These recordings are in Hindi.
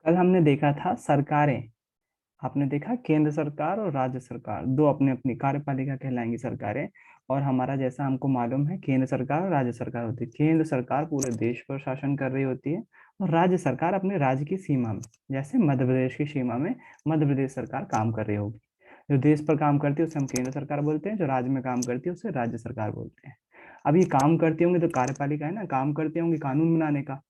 कल हमने देखा था सरकारें। आपने देखा केंद्र सरकार और राज्य सरकार दो अपने अपनी कार्यपालिका कहलाएंगी सरकारें। और हमारा जैसा हमको मालूम है केंद्र सरकार और राज्य सरकार होती है। केंद्र सरकार पूरे देश पर शासन कर रही होती है और राज्य सरकार अपने राज्य की सीमा में, जैसे मध्य प्रदेश की सीमा में मध्य प्रदेश सरकार काम कर रही होगी। जो देश पर काम करती है उसे हम केंद्र सरकार बोलते हैं, जो राज्य में काम करती है उसे राज्य सरकार बोलते हैं। अब ये काम करती होंगी तो कार्यपालिका है ना, काम करती होंगी कानून बनाने का।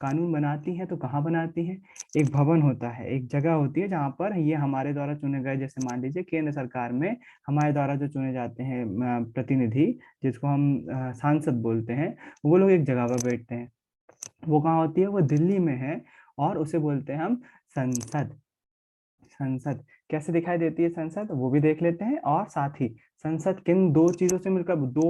कानून बनाती हैं तो कहाँ बनाती हैं? एक भवन होता है, एक जगह होती है जहाँ पर ये हमारे द्वारा चुने गए, जैसे मान लीजिए केंद्र सरकार में हमारे द्वारा जो चुने जाते हैं प्रतिनिधि, जिसको हम सांसद बोलते हैं, वो लोग एक जगह पर बैठते हैं। वो कहाँ होती है? वो दिल्ली में है और उसे बोलते हैं हम संसद। संसद कैसे दिखाई देती है संसद, वो भी देख लेते हैं। और साथ ही संसद किन दो चीजों से मिलकर दो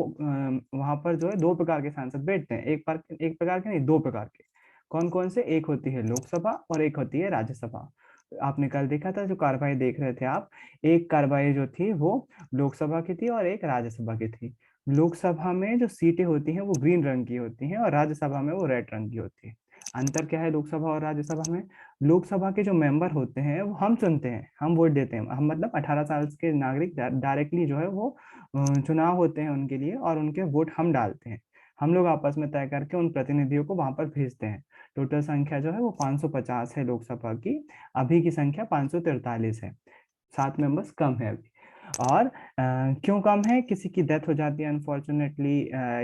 वहां पर जो है दो प्रकार के सांसद बैठते हैं, एक प्रकार के नहीं, दो प्रकार के। कौन कौन से? एक होती है लोकसभा और एक होती है राज्यसभा। आपने कल देखा था जो कार्यवाही देख रहे थे आप, एक कार्यवाही जो थी वो लोकसभा की थी और एक राज्यसभा की थी। लोकसभा में जो सीटें होती हैं वो ग्रीन रंग की होती हैं और राज्यसभा में वो रेड रंग की होती है। अंतर क्या है लोकसभा और राज्यसभा में? लोकसभा के जो मेंबर होते हैं वो हम चुनते हैं, हम वोट देते हैं। हम मतलब 18 साल के नागरिक डायरेक्टली जो है वो चुनाव होते हैं उनके लिए और उनके वोट हम डालते हैं। हम लोग आपस में तय करके उन प्रतिनिधियों को वहां पर भेजते हैं। टोटल संख्या जो है वो 550 है लोकसभा की। अभी की संख्या 543 है। 7 मेंबर्स कम है अभी। और क्यों कम है? किसी की डेथ हो जाती है अनफॉर्चुनेटली,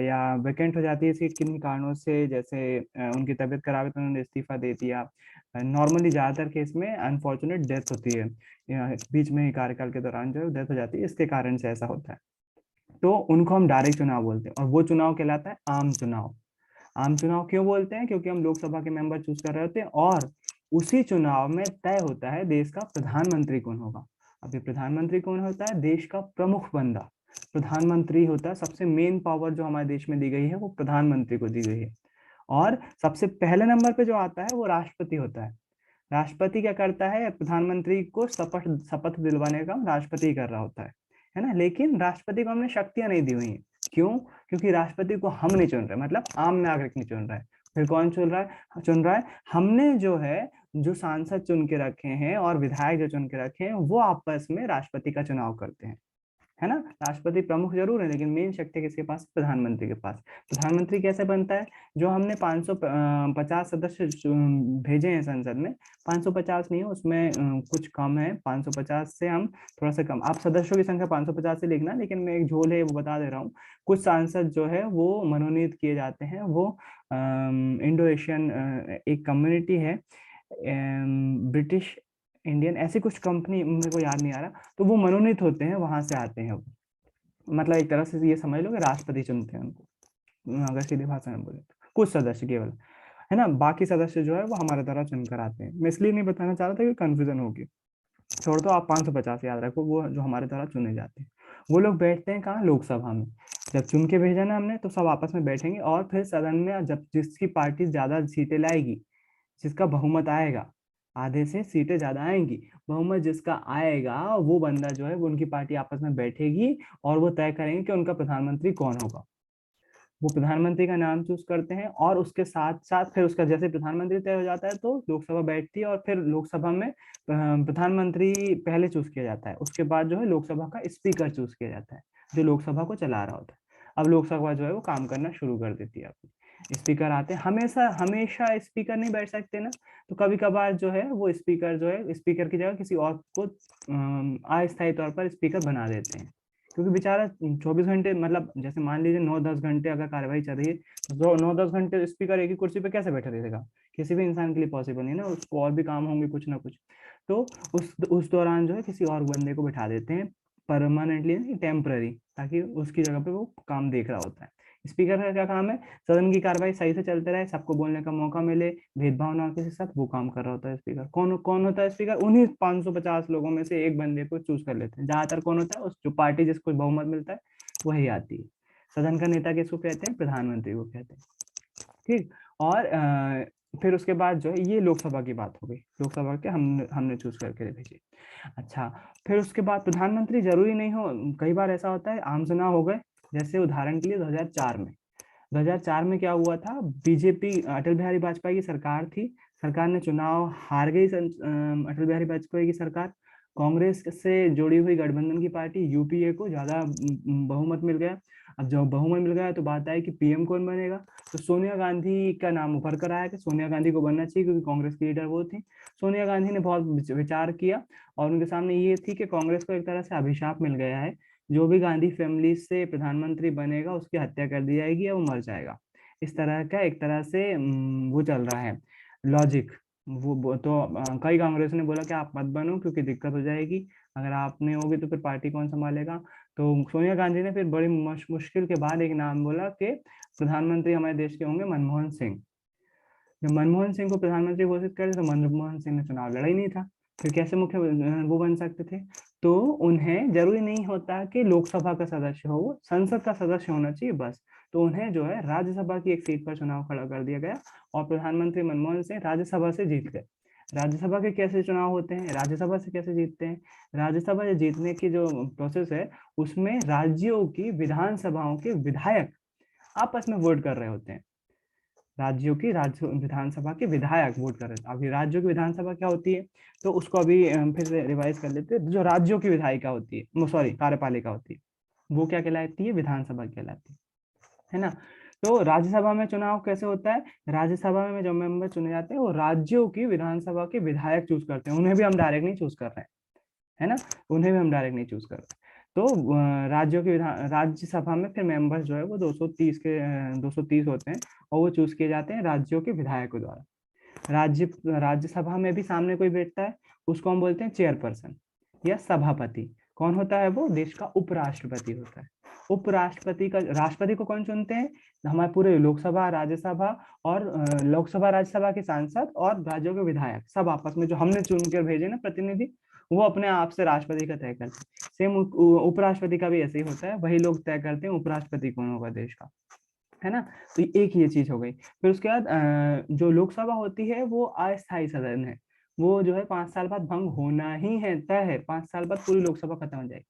या वेकेंट हो जाती है सीट किन कारणों से, जैसे उनकी तबीयत खराब है तो उन्होंने इस्तीफा दे दिया। नॉर्मली ज्यादातर केस में अनफॉर्चुनेट डेथ होती है, या बीच में ही कार्यकाल के दौरान जो है डेथ हो जाती है, इसके कारण से ऐसा होता है। तो उनको हम डायरेक्ट चुनाव बोलते हैं और वो चुनाव कहलाता है आम चुनाव। आम चुनाव क्यों बोलते हैं? क्योंकि हम लोकसभा के मेंबर चूज कर रहे होते हैं और उसी चुनाव में तय होता है देश का प्रधानमंत्री कौन होगा। अभी प्रधानमंत्री कौन होता है? देश का प्रमुख बंदा प्रधानमंत्री होता है। सबसे मेन पावर जो हमारे देश में दी गई है वो प्रधानमंत्री को दी गई है। और सबसे पहले नंबर पे जो आता है वो राष्ट्रपति होता है। राष्ट्रपति क्या करता है? प्रधानमंत्री को शपथ शपथ दिलवाने का राष्ट्रपति कर रहा होता है ना। लेकिन राष्ट्रपति को हमने शक्तियां नहीं दी हुई हैं। क्यों? क्योंकि राष्ट्रपति को हम नहीं चुन रहे, मतलब आम नागरिक नहीं चुन रहा है। फिर कौन चुन रहा है? चुन रहा है हमने जो है, जो सांसद चुन के रखे हैं और विधायक जो चुन के रखे हैं वो आपस में राष्ट्रपति का चुनाव करते हैं, है ना। राष्ट्रपति प्रमुख जरूर है लेकिन मेन शक्ति किसके पास? प्रधानमंत्री के पास। प्रधानमंत्री कैसे बनता है? जो हमने 550 सदस्य भेजे हैं संसद में, 550 नहीं है उसमें कुछ कम है, 550 से हम थोड़ा सा कम। आप सदस्यों की संख्या 550 से लिखना, लेकिन मैं एक झोल है वो बता दे रहा हूँ। कुछ सांसद जो है वो मनोनीत किए जाते हैं, वो इंडो एशियन एक कम्युनिटी है, ब्रिटिश इंडियन, ऐसी कुछ कंपनी मेरे को याद नहीं आ रहा, तो वो मनोनीत होते हैं, वहां से आते हैं वो। मतलब एक तरह से ये समझ लो कि राष्ट्रपति चुनते हैं उनको, अगर सीधे भाषा में बोले तो कुछ सदस्य केवल, है ना। बाकी सदस्य जो है वो हमारे द्वारा चुनकर आते हैं। मैं इसलिए नहीं बताना चाह रहा था कि कंफ्यूजन होगी। छोड़ दो, आप 550 याद रखो, वो जो हमारे द्वारा चुने जाते हैं। वो लोग बैठते हैं कहाँ? लोकसभा में। जब चुन के भेजा ना हमने तो सब आपस में बैठेंगे और फिर सदन में जब जिसकी पार्टी ज्यादा सीटें लाएगी, जिसका बहुमत आएगा, आधे से सीटें ज्यादा आएंगी, बहुमत जिसका आएगा वो बंदा जो है वो, उनकी पार्टी आपस में बैठेगी और वो तय करेंगे कि उनका प्रधानमंत्री कौन होगा। वो प्रधानमंत्री का नाम चूज करते हैं और उसके साथ साथ फिर उसका जैसे प्रधानमंत्री तय हो जाता है तो लोकसभा बैठती है और फिर लोकसभा में प्रधानमंत्री पहले चूज किया जाता है। उसके बाद जो है लोकसभा का स्पीकर चूज किया जाता है, जो लोकसभा को चला रहा होता है। अब लोकसभा जो है वो काम करना शुरू कर देती है अपनी। स्पीकर आते हैं, हमेशा हमेशा स्पीकर नहीं बैठ सकते ना, तो कभी कभार जो है वो स्पीकर जो है स्पीकर की जगह किसी और को अस्थायी तौर पर स्पीकर बना देते हैं। क्योंकि बेचारा 24 घंटे, मतलब जैसे मान लीजिए 9-10 घंटे अगर कार्यवाही चल रही है तो 9-10 घंटे स्पीकर एक ही कुर्सी पे कैसे बैठा रहेगा? किसी भी इंसान के लिए पॉसिबल नहीं ना, उसको और भी काम होंगे कुछ ना कुछ। तो उस दौरान जो है किसी और बंदे को बैठा देते हैं, परमानेंटली नहीं, टेम्पररी, ताकि उसकी जगह पे वो काम देख रहा होता है। स्पीकर का क्या काम है? सदन की कार्रवाई सही से चलते रहे, सबको बोलने का मौका मिले, भेदभाव ना हो किसी के साथ, वो काम कर रहा होता है स्पीकर। कौन कौन होता है स्पीकर? उन्हीं 550 लोगों में से एक बंदे को चूज कर लेते हैं। ज्यादातर कौन होता है? उस जो पार्टी जिसको बहुमत मिलता है वही आती है। सदन का नेता किसको कहते हैं? प्रधानमंत्री को कहते हैं। ठीक। और फिर उसके बाद जो है, ये लोकसभा की बात हो गई, लोकसभा के हमने चूज करके भेजी। अच्छा, फिर उसके बाद प्रधानमंत्री जरूरी नहीं हो, कई बार ऐसा होता है आम चुनाव हो गए। जैसे उदाहरण के लिए 2004 में, 2004 में क्या हुआ था? बीजेपी, अटल बिहारी वाजपेयी की सरकार थी। सरकार ने चुनाव हार गई अटल बिहारी वाजपेयी की सरकार। कांग्रेस से जुड़ी हुई गठबंधन की पार्टी यूपीए को ज्यादा बहुमत मिल गया। अब जब बहुमत मिल गया तो बात आई कि पीएम कौन बनेगा। तो सोनिया गांधी का नाम उभर कर आया कि सोनिया गांधी को बनना चाहिए, क्योंकि कांग्रेस की लीडर वो थी। सोनिया गांधी ने बहुत विचार किया और उनके सामने ये थी कि कांग्रेस को एक तरह से अभिशाप मिल गया है, जो भी गांधी फैमिली से प्रधानमंत्री बनेगा उसकी हत्या कर दी जाएगी या वो मर जाएगा। इस तरह का एक तरह से वो चल रहा है लॉजिक। तो कई कांग्रेस ने बोला कि आप मत बनो क्योंकि दिक्कत हो जाएगी, अगर आप नहीं होगे तो फिर पार्टी कौन संभालेगा। तो सोनिया गांधी ने फिर बड़ी मुश्किल के बाद एक नाम बोला कि प्रधानमंत्री हमारे देश के होंगे मनमोहन सिंह। जब मनमोहन सिंह को प्रधानमंत्री घोषित करे तो मनमोहन सिंह ने चुनाव लड़ा ही नहीं था, फिर कैसे मुख्य वो बन सकते थे। तो उन्हें जरूरी नहीं होता कि लोकसभा का सदस्य हो, वो संसद का सदस्य होना चाहिए बस। तो उन्हें जो है राज्यसभा की एक सीट पर चुनाव खड़ा कर दिया गया और प्रधानमंत्री मनमोहन सिंह राज्यसभा से जीत गए। राज्यसभा के कैसे चुनाव होते हैं, राज्यसभा से कैसे जीतते हैं? राज्यसभा से जीतने की जो प्रोसेस है उसमें राज्यों की विधानसभाओं के विधायक आपस में वोट कर रहे होते हैं। राज्यों की राज्य विधानसभा के विधायक वोट कर रहे थे। अभी राज्यों की विधानसभा क्या होती है, तो उसको अभी फिर से रिवाइज कर लेते हैं। जो राज्यों की विधायिका होती है, सॉरी कार्यपालिका होती है, वो क्या कहलाती है? विधानसभा कहलाती है ना। तो राज्यसभा में चुनाव कैसे होता है? राज्यसभा में जो मेंबर चुने जाते हैं वो राज्यों की विधानसभा के विधायक चूज करते हैं, उन्हें भी हम डायरेक्ट नहीं चूज कर रहे हैं, है ना, उन्हें भी हम डायरेक्ट नहीं चूज कर रहे। तो राज्यों के विधान राज्यसभा में फिर मेंबर्स जो है वो 230 के 230 होते हैं और वो चूज किए जाते हैं राज्यों के विधायकों द्वारा। राज्यसभा में भी सामने कोई बैठता है, उसको हम बोलते हैं चेयरपर्सन या सभापति। कौन होता है वो? देश का उपराष्ट्रपति होता है। उपराष्ट्रपति का राष्ट्रपति को कौन चुनते हैं? हमारे पूरे लोकसभा राज्यसभा और लोकसभा राज्यसभा के सांसद और राज्यों के विधायक सब आपस में जो हमने चुनकर भेजे ना प्रतिनिधि, वो अपने आप से राष्ट्रपति का तय करते हैं। सेम उपराष्ट्रपति का भी ऐसे ही होता है, वही लोग तय करते हैं उपराष्ट्रपति कौन होगा देश का, है ना। तो एक ये चीज हो गई। फिर उसके बाद जो लोकसभा होती है वो अस्थायी सदन है, वो जो है 5 साल बाद भंग होना ही है, तय है। 5 साल बाद पूरी लोकसभा खत्म हो जाएगी,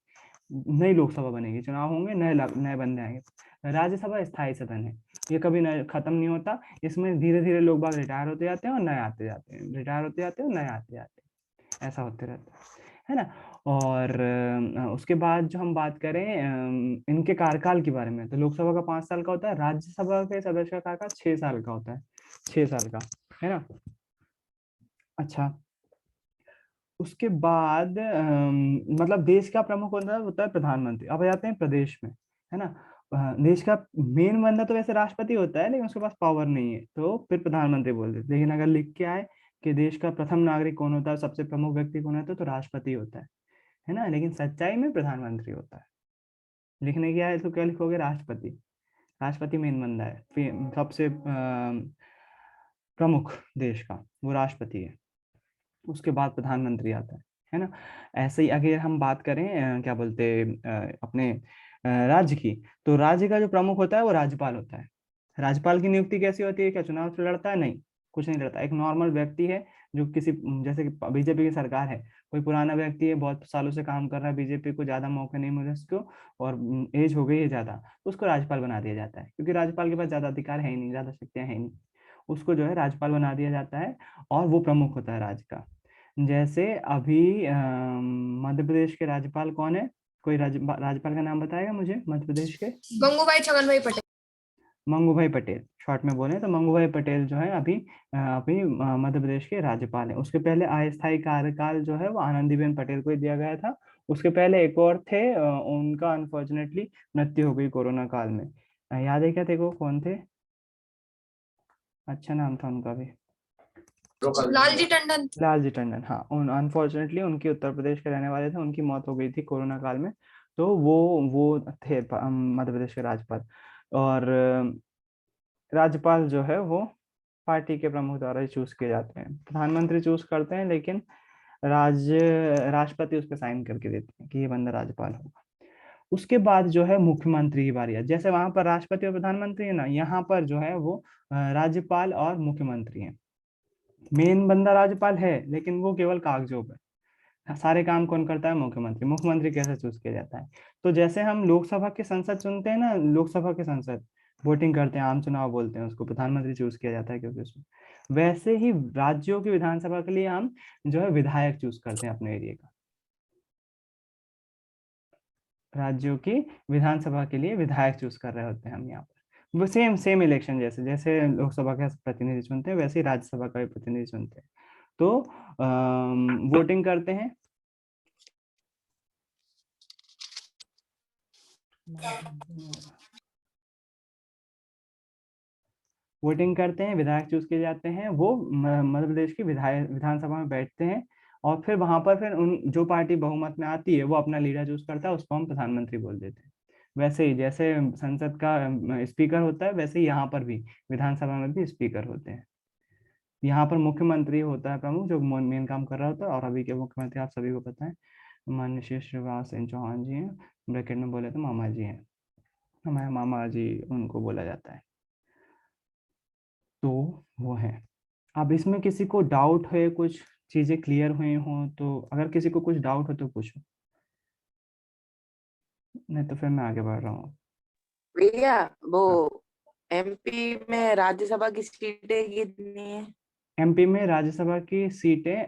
नई लोकसभा बनेगी, चुनाव होंगे, नए नए बंदे आएंगे। राज्यसभा स्थायी सदन है, ये कभी खत्म नहीं होता। इसमें धीरे धीरे लोग बाग रिटायर होते जाते हैं और नए आते जाते हैं, रिटायर होते जाते हैं और नए आते जाते हैं, ऐसा होते रहता है ना। और उसके बाद जो हम बात करें इनके कार्यकाल के बारे में, तो लोकसभा का 5 साल का होता है, राज्यसभा के सदस्य का कार्यकाल 6 साल का होता है, 6 साल का, है ना। अच्छा, उसके बाद मतलब देश का प्रमुख होता है प्रधानमंत्री। अब आ जाते हैं प्रदेश में, है ना। देश का मेन बंदा तो वैसे राष्ट्रपति होता है, लेकिन उसके पास पावर नहीं है, तो फिर प्रधानमंत्री बोलते हैं। लेकिन अगर लिख के आए कि देश का प्रथम नागरिक कौन होता है, सबसे प्रमुख व्यक्ति कौन होता है, तो राष्ट्रपति होता है ना। लेकिन सच्चाई में प्रधानमंत्री होता है। लिखने क्या है तो क्या लिखोगे? राष्ट्रपति। राष्ट्रपति मेन बंदा है, सबसे प्रमुख देश का वो राष्ट्रपति है। उसके बाद प्रधानमंत्री आता है ना। ऐसे ही अगर हम बात करें क्या बोलते अपने राज्य की, तो राज्य का जो प्रमुख होता है वो राज्यपाल होता है। राज्यपाल की नियुक्ति कैसी होती है? क्या चुनाव से लड़ता है? नहीं, कुछ नहीं लड़ता। एक नॉर्मल व्यक्ति है जो किसी, जैसे कि बीजेपी की सरकार है, कोई पुराना व्यक्ति है, बहुत सालों से काम कर रहा है, बीजेपी को ज्यादा मौके नहीं मिले उसको, और एज हो गई है ज्यादा, तो उसको राज्यपाल बना दिया जाता है, क्योंकि राज्यपाल के पास ज्यादा अधिकार है ही नहीं, ज्यादा शक्तियां है ही नहीं। उसको जो है राज्यपाल बना दिया जाता है और वो प्रमुख होता है राज्य का। जैसे अभी मध्य प्रदेश के राज्यपाल कौन है? कोई राज्यपाल का नाम बताएगा मुझे मध्य प्रदेश के? गंगूबाई छगन भाई पटेल। मंगूभाई पटेल, शॉर्ट में बोले तो मंगूभाई पटेल जो है अभी मध्य प्रदेश के राज्यपाल हैं। उसके पहले अस्थायी कार्यकाल जो है वो आनंदीबेन पटेल को ही दिया गया था। उसके पहले एक और थे, उनका अनफॉर्चुनेटली मृत्यु हो गई कोरोना काल में। याद है क्या देखो कौन थे? अच्छा नाम था उनका भी, लालजी टंडन। लालजी टंडन। हाँ, उन अनफॉर्चुनेटली उनकी उत्तर प्रदेश के रहने वाले थे, उनकी मौत हो गई थी कोरोना काल में। तो वो थे मध्य प्रदेश के राज्यपाल। और राज्यपाल जो है वो पार्टी के प्रमुख द्वारा ही चूज किए जाते हैं। प्रधानमंत्री चूज करते हैं, लेकिन राष्ट्रपति उस पर साइन करके देते हैं कि ये बंदा राज्यपाल होगा। उसके बाद जो है मुख्यमंत्री की बारी है। जैसे वहां पर राष्ट्रपति और प्रधानमंत्री है ना, यहाँ पर जो है वो राज्यपाल और मुख्यमंत्री है। मेन बंदा राज्यपाल है, लेकिन वो केवल कागजों पर, सारे काम कौन करता है? मुख्यमंत्री। मुख्यमंत्री कैसे चूज किया जाता है? तो जैसे हम लोकसभा के संसद चुनते हैं ना, लोकसभा के संसद वोटिंग करते हैं, आम चुनाव बोलते हैं उसको, प्रधानमंत्री चूज किया जाता है क्योंकि उसमें वैसे ही राज्यों की विधानसभा के लिए हम जो है विधायक चूज करते हैं अपने एरिया का। राज्यों की विधानसभा के लिए विधायक चूज कर रहे होते हैं हम यहाँ पर। वो सेम सेम इलेक्शन जैसे जैसे लोकसभा का प्रतिनिधि चुनते हैं वैसे ही राज्यसभा का भी प्रतिनिधि चुनते हैं। तो वोटिंग करते हैं। वोटिंग करते हैं, विधायक चूज किए जाते हैं, वो मध्य प्रदेश की विधानसभा में बैठते हैं और फिर वहां पर फिर उन जो पार्टी बहुमत में आती है वो अपना लीडर चूज करता है, उसको हम प्रधानमंत्री बोल देते हैं। वैसे ही जैसे संसद का स्पीकर होता है वैसे ही यहाँ पर भी विधानसभा में भी स्पीकर होते हैं। यहाँ पर मुख्यमंत्री होता है प्रमुख जो मेन काम कर रहा होता है, और अभी के मुख्यमंत्री आप सभी को पता है माननीय श्री शिवराज सिंह चौहान जी हैं, ब्रैकेट में बोले तो मामा जी हैं, हमारे मामा जी उनको बोला जाता है। तो वो है। अब इसमें किसी को डाउट है, कुछ चीजें क्लियर हुई हो तो, अगर किसी को कुछ डाउट हो तो पूछो, नहीं तो फिर मैं आगे बढ़ रहा हूँ। भैया वो हाँ। एमपी में राज्यसभा की सीटें कितनी है? एमपी में राज्यसभा की सीटें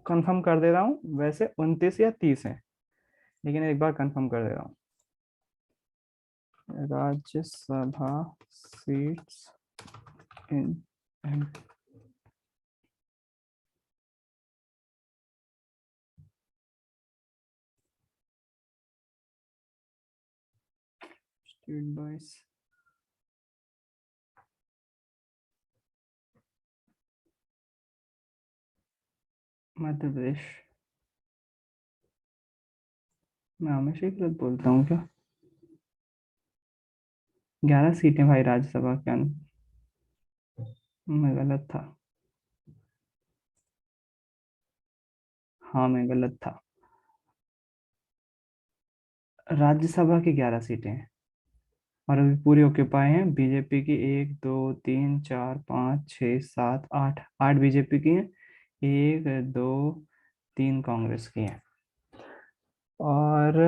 कंफर्म कर दे रहा हूँ, वैसे 29 या 30 है, लेकिन एक बार कंफर्म कर दे रहा हूँ। Rajya Sabha seats in state wise Madhya Pradesh. मैं हमेशा ही गलत बोलता हूँ क्या? 11 सीटें भाई राज्यसभा के मैं गलत था। हाँ मैं गलत था, राज्यसभा की 11 सीटें हैं और अभी पूरी ऑक्यूपाई हैं। बीजेपी की 1 2 3 4 5 6 7 8 8 बीजेपी की हैं, 1 2 3 कांग्रेस की हैं। और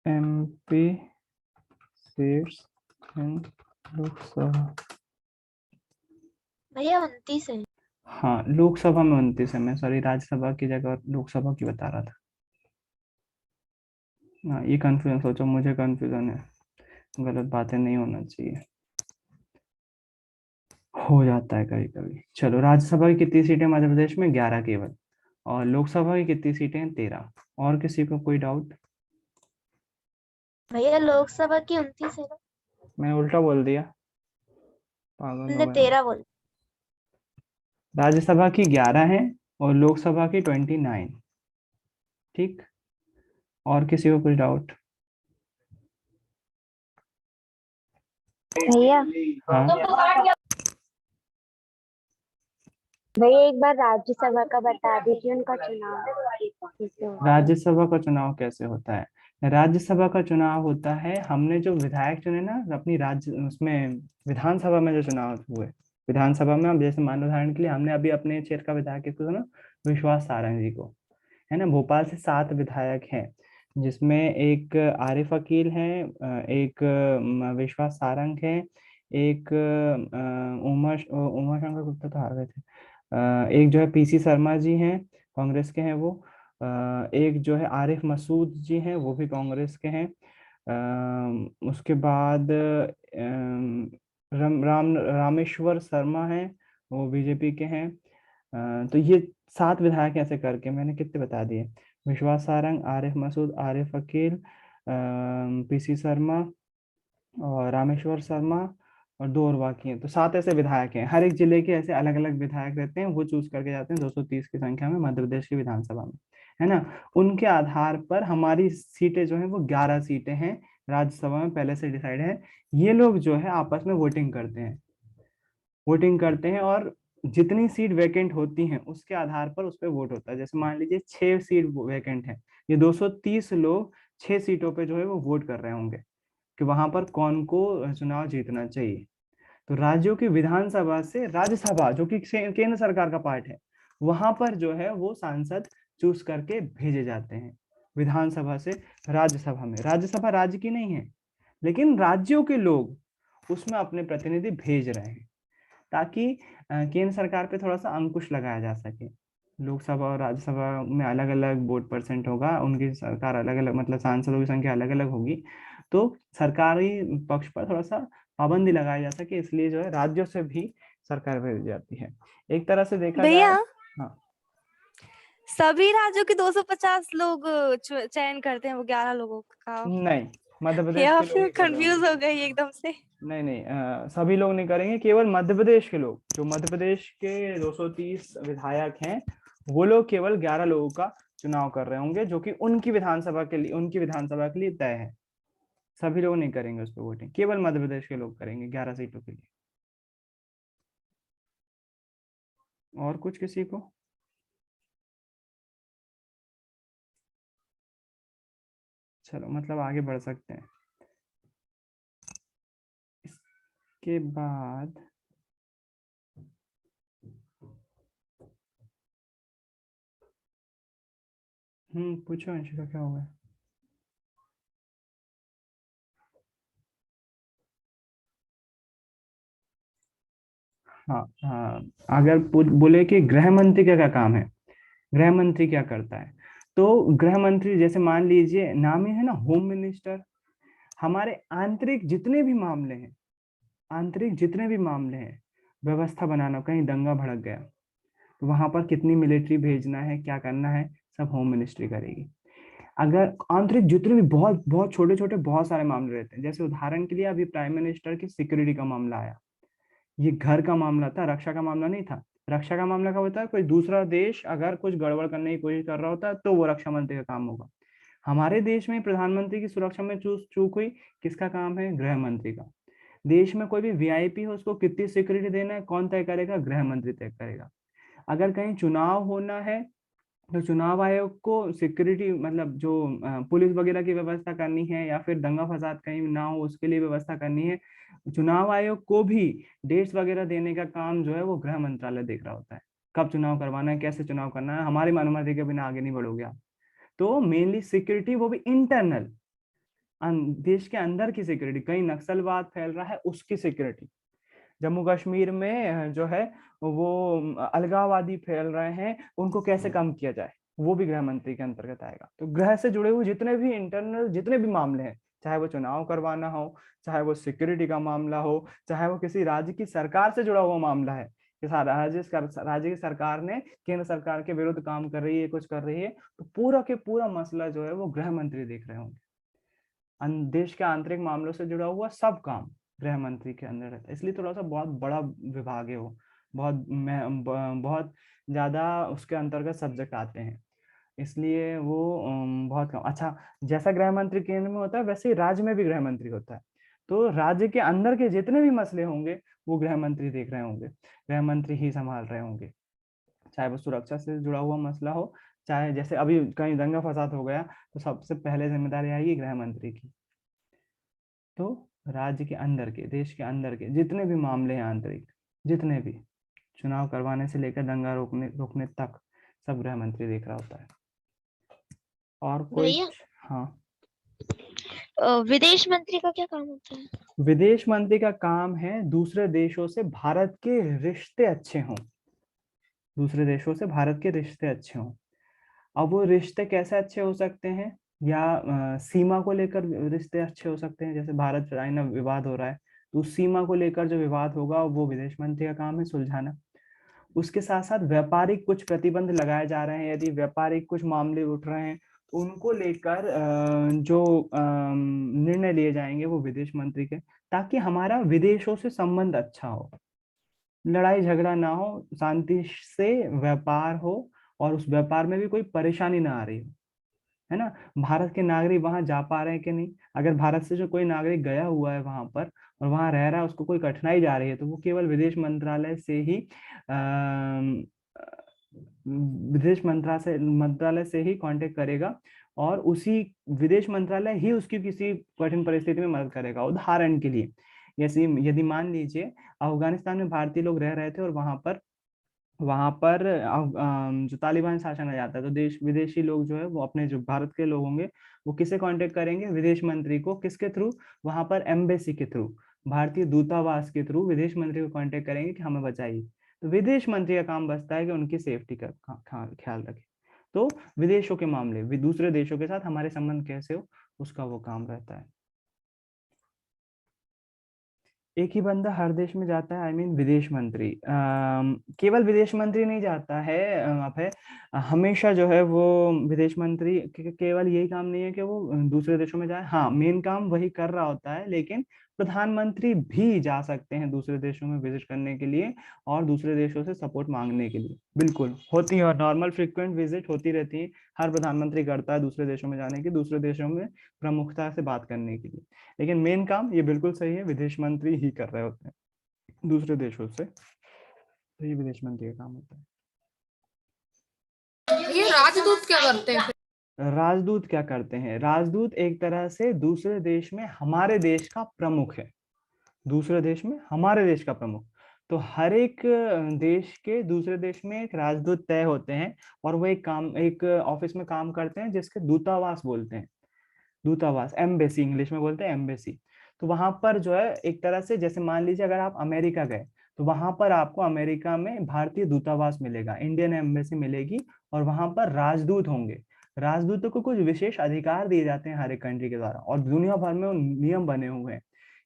एमपी सीट्स इन लोकसभा, भैया 29 है। हाँ लोकसभा में 29 है, मैं सॉरी राज्यसभा की जगह लोकसभा की बता रहा था। हाँ ये कंफ्यूजन, सोचो मुझे कंफ्यूजन है, गलत बातें नहीं होना चाहिए, हो जाता है कभी कभी। चलो राज्यसभा की कितनी सीटें मध्य प्रदेश में? 11 केवल। और लोकसभा की कितनी सीटें हैं? 13। और किसी को कोई डाउट? भैया लोकसभा की 29 है ना? मैं उल्टा बोल दिया, पागल हो हमने गया। 13 बोल। राज्यसभा की 11 है और लोकसभा की 29। ठीक, और किसी को कुछ डाउट? भैया हाँ भैया एक बार राज्यसभा का बता दीजिए, उनका चुनाव कैसे होता है? राज्यसभा का चुनाव कैसे होता है? राज्यसभा का चुनाव होता है, हमने जो विधायक चुने ना अपनी राज्य उसमें विधानसभा में जो चुनाव हुए, विधानसभा में हम जैसे मान लो उदाहरण के लिए हमने अभी अपने क्षेत्र का विधायक किसको चुना? विश्वास सारंग जी को, है ना। भोपाल से 7 विधायक हैं जिसमें एक आरिफ अकील है, एक विश्वास सारंग है, एक उमा शंकर गुप्ता तो हार गए थे, एक जो है पीसी शर्मा जी हैं, कांग्रेस के हैं वो, एक जो है आरिफ मसूद जी हैं वो भी कांग्रेस के हैं, उसके बाद रामेश्वर शर्मा हैं वो बीजेपी के हैं। तो ये 7 विधायक ऐसे करके मैंने कितने बता दिए? विश्वास सारंग, आरिफ मसूद, आरिफ अकील, पीसी शर्मा और रामेश्वर शर्मा और 2 और बाकी हैं, तो 7 ऐसे विधायक हैं। हर एक जिले के ऐसे अलग अलग विधायक रहते हैं, वो चूज करके जाते हैं 230 की संख्या में मध्य प्रदेश की विधानसभा में, है ना। उनके आधार पर हमारी सीटें जो है वो 11 सीटें हैं राज्यसभा में, पहले से डिसाइड है। ये लोग जो है आपस में वोटिंग करते हैं, वोटिंग करते हैं और जितनी सीट वैकेंट होती हैं उसके आधार पर उस पर वोट होता है। जैसे मान लीजिए 6 सीट वैकेंट है, ये 230 लोग 6 सीटों पे जो है वो वोट कर रहे होंगे कि वहां पर कौन को चुनाव जीतना चाहिए। तो राज्यों की विधानसभा से राज्यसभा जो कि केंद्र सरकार का पार्ट है, वहां पर जो है वो सांसद चूज करके भेजे जाते हैं विधानसभा से राज्यसभा में। राज्यसभा राज्य की नहीं है, लेकिन राज्यों के लोग उसमें अपने प्रतिनिधि भेज रहे हैं, ताकि केंद्र सरकार पे थोड़ा सा अंकुश लगाया जा सके। लोकसभा और राज्यसभा में अलग अलग वोट परसेंट होगा, उनकी सरकार अलग अलग, मतलब सांसदों की संख्या अलग अलग होगी, तो सरकारी पक्ष पर थोड़ा सा पाबंदी लगाई जा सके, इसलिए जो है राज्यों से भी सरकार भेजी जाती है। एक तरह से देखा जाए, भैया हाँ सभी राज्यों के 250 लोग चयन करते हैं वो 11 लोगों का, नहीं, मध्य प्रदेश या के लोग फिर ही कर रहे कंफ्यूज होंगे। हो गई एकदम से। नहीं नहीं, सभी लोग नहीं करेंगे, केवल मध्य प्रदेश के लोग, जो मध्य प्रदेश के 230 विधायक हैं, वो लोग केवल 11 लोगों का चुनाव कर रहे होंगे, जो कि उनकी विधानसभा के लिए तय है। सभी लोग नहीं करेंगे उस पर वोटिंग, केवल मध्य प्रदेश के लोग करेंगे 11 सीटों के लिए। और कुछ किसी को? चलो, मतलब आगे बढ़ सकते हैं। इसके बाद पूछो अंशिका, क्या होगा? हाँ हाँ, अगर बोले कि गृह मंत्री का क्या काम है, गृह मंत्री क्या करता है, तो गृह मंत्री जैसे मान लीजिए नाम ही है ना, होम मिनिस्टर। हमारे आंतरिक जितने भी मामले हैं, व्यवस्था बनाना, कहीं दंगा भड़क गया तो वहां पर कितनी मिलिट्री भेजना है, क्या करना है, सब होम मिनिस्ट्री करेगी। अगर आंतरिक जितने भी बहुत बहुत छोटे छोटे बहुत सारे मामले रहते हैं, जैसे उदाहरण के लिए अभी प्राइम मिनिस्टर की सिक्योरिटी का मामला आया, ये घर का मामला था, रक्षा का मामला नहीं था। रक्षा का मामला कब होता है? कोई दूसरा देश अगर कुछ गड़बड़ करने की कोशिश कर रहा होता है तो वो रक्षा मंत्री का काम होगा। हमारे देश में प्रधानमंत्री की सुरक्षा में चूक हुई, किसका काम है? गृह मंत्री का। देश में कोई भी वीआईपी हो, उसको कितनी सिक्योरिटी देना है, कौन तय करेगा? गृह मंत्री तय करेगा। अगर कहीं चुनाव होना है तो चुनाव आयोग को सिक्योरिटी, मतलब जो पुलिस वगैरह की व्यवस्था करनी है, या फिर दंगा फसाद कहीं ना हो उसके लिए व्यवस्था करनी है, चुनाव आयोग को भी डेट्स वगैरह देने का काम जो है वो गृह मंत्रालय देख रहा होता है। कब चुनाव करवाना है, कैसे चुनाव करना है, हमारी अनुमति के बिना आगे नहीं बढ़ोगे आप। तो मेनली सिक्योरिटी, वो भी इंटरनल, देश के अंदर की सिक्योरिटी, कहीं नक्सलवाद फैल रहा है उसकी सिक्योरिटी, जम्मू कश्मीर में जो है वो अलगाववादी फैल रहे हैं, उनको कैसे कम किया जाए, वो भी गृह मंत्री के अंतर्गत आएगा। तो गृह से जुड़े हुए जितने भी इंटरनल जितने भी मामले हैं, चाहे वो चुनाव करवाना हो, चाहे वो सिक्योरिटी का मामला हो, चाहे वो किसी राज्य की सरकार से जुड़ा हुआ मामला है कि राज्य की सरकार ने केंद्र सरकार के विरुद्ध काम कर रही है, कुछ कर रही है, तो पूरा के पूरा मसला जो है वो गृह मंत्री देख रहे होंगे। देश के आंतरिक मामलों से जुड़ा हुआ सब काम गृह मंत्री के अंदर रहता है, इसलिए थोड़ा सा बहुत बड़ा विभाग है वो, बहुत ज्यादा उसके अंतर्गत सब्जेक्ट आते हैं, इसलिए वो बहुत कम। अच्छा, जैसा गृह मंत्री केंद्र में होता है वैसे ही राज्य में भी गृह मंत्री होता है, तो राज्य के अंदर के जितने भी मसले होंगे वो गृह मंत्री देख रहे होंगे, गृह मंत्री ही संभाल रहे होंगे, चाहे वो सुरक्षा से जुड़ा हुआ मसला हो, चाहे जैसे अभी कहीं दंगा फसाद हो गया तो सबसे पहले जिम्मेदारी आएगी गृह मंत्री की। तो राज्य के अंदर के, देश के अंदर के जितने भी मामले हैं आंतरिक, जितने भी चुनाव करवाने से लेकर दंगा रोकने तक, सब गृह मंत्री देख रहा होता है। और कोई? भैया, हाँ, विदेश मंत्री का क्या काम होता है? विदेश मंत्री का काम है दूसरे देशों से भारत के रिश्ते अच्छे हों, दूसरे देशों से भारत के रिश्ते अच्छे हों। अब वो रिश्ते कैसे अच्छे हो सकते हैं, या सीमा को लेकर रिश्ते अच्छे हो सकते हैं, जैसे भारत चाइना विवाद हो रहा है, तो उस सीमा को लेकर जो विवाद होगा वो विदेश मंत्री का काम है सुलझाना। उसके साथ साथ व्यापारिक कुछ प्रतिबंध लगाए जा रहे हैं, यदि व्यापारिक कुछ मामले उठ रहे हैं तो उनको लेकर जो निर्णय लिए जाएंगे वो विदेश मंत्री के, ताकि हमारा विदेशों से संबंध अच्छा हो, लड़ाई झगड़ा ना हो, शांति से व्यापार हो, और उस व्यापार में भी कोई परेशानी ना आ रही हो, है ना। भारत के नागरिक वहां जा पा रहे हैं कि नहीं, अगर भारत से जो कोई नागरिक गया हुआ है वहां पर और वहां रह रहा है, उसको कोई कठिनाई जा रही है, तो वो केवल विदेश मंत्रालय से ही मंत्रालय से ही कांटेक्ट करेगा, और उसी विदेश मंत्रालय ही उसकी किसी कठिन परिस्थिति में मदद करेगा। उदाहरण के लिए, जैसे यदि मान लीजिए अफगानिस्तान में भारतीय लोग रह रहे थे और वहां पर जो तालिबान शासन आ जाता है, तो देश विदेशी लोग जो है वो अपने जो भारत के लोग होंगे वो किसे कांटेक्ट करेंगे? विदेश मंत्री को। किसके थ्रू? वहां पर एम्बेसी के थ्रू। भारतीय दूतावास के थ्रू विदेश मंत्री को कांटेक्ट करेंगे कि हमें बचाइए, तो विदेश मंत्री का काम बचता है कि उनकी सेफ्टी का ख्याल रखे। तो विदेशों के मामले, दूसरे देशों के साथ हमारे संबंध कैसे हो, उसका वो काम रहता है। एक ही बंदा हर देश में जाता है, आई मीन विदेश मंत्री। केवल विदेश मंत्री नहीं जाता है, आप है हमेशा जो है वो विदेश मंत्री केवल यही काम नहीं है कि वो दूसरे देशों में जाए, हाँ मेन काम वही कर रहा होता है, लेकिन प्रधानमंत्री भी जा सकते हैं दूसरे देशों में विजिट करने के लिए और दूसरे देशों से सपोर्ट मांगने के लिए। बिल्कुल होती है, और नॉर्मल फ्रिक्वेंट विजिट होती रहती है, हर प्रधानमंत्री करता है दूसरे देशों में जाने की, दूसरे देशों में प्रमुखता से बात करने के लिए। लेकिन मेन काम ये बिल्कुल सही है, विदेश मंत्री ही कर रहे होते हैं दूसरे देशों से, तो ये विदेश मंत्री का काम होता है। ये राजदूत क्या करते हैं? राजदूत क्या करते हैं? राजदूत एक तरह से दूसरे देश में हमारे देश का प्रमुख है, दूसरे देश में हमारे देश का प्रमुख। तो हर एक देश के दूसरे देश में एक राजदूत तय होते हैं, और वो एक ऑफिस में काम करते हैं जिसके दूतावास बोलते हैं, दूतावास, एम्बेसी इंग्लिश में बोलते हैं, एम्बेसी। तो वहां पर जो है एक तरह से, जैसे मान लीजिए अगर आप अमेरिका गए तो वहां पर आपको अमेरिका में भारतीय दूतावास मिलेगा, इंडियन एम्बेसी मिलेगी, और वहां पर राजदूत होंगे। राजदूतों को कुछ विशेष अधिकार दिए जाते हैं हर एक कंट्री के द्वारा, और दुनिया भर में नियम बने हुए हैं।